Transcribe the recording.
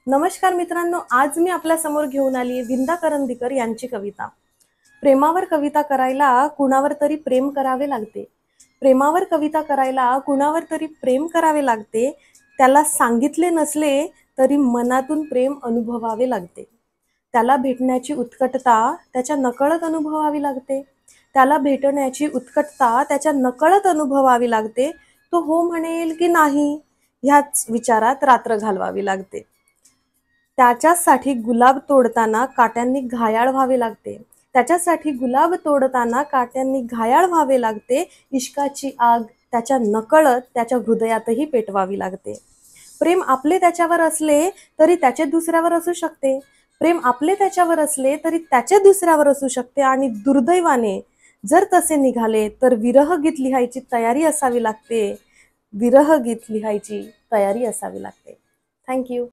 नमस्कार मित्रांनो, आज मी आपल्या समोर घेऊन आली विंदा करंदीकर यांची कविता। प्रेमावर कविता करायला कुणावर तरी प्रेम करावे लागते। प्रेमावर कविता करायला कुणावर तरी प्रेम करावे लागते। त्याला सांगितले नसले तरी मनातून प्रेम अनुभवावे लागते। त्याला भेटण्याची उत्कटता त्याच्या नकळत अनुभवावी लागते। त्याला भेटण्याची उत्कटता त्याच्या नकळत अनुभवावी लागते। तो हो म्हणेल की नाही ह्याच विचारात रात्र घालवावी लागते। त्याच्यासाठी गुलाब तोडताना काट्यांनी घायाळ व्हावे लागते। त्याच्यासाठी गुलाब तोडताना काट्यांनी घायाळ व्हावे लागते। इश्काची आग त्याच्या नकळत त्याच्या हृदयातही पेटवावी लागते। प्रेम आपले त्याच्यावर असले तरी त्याचे दुसऱ्यावर असू शकते। प्रेम आपले त्याच्यावर असले तरी त्याचे दुसऱ्यावर असू शकते। आणि दुर्दैवाने जर तसे निघाले तर विरह गीत लिहायची तयारी असावी लागते। विरह गीत लिहायची तयारी असावी लागते। थँक्यू।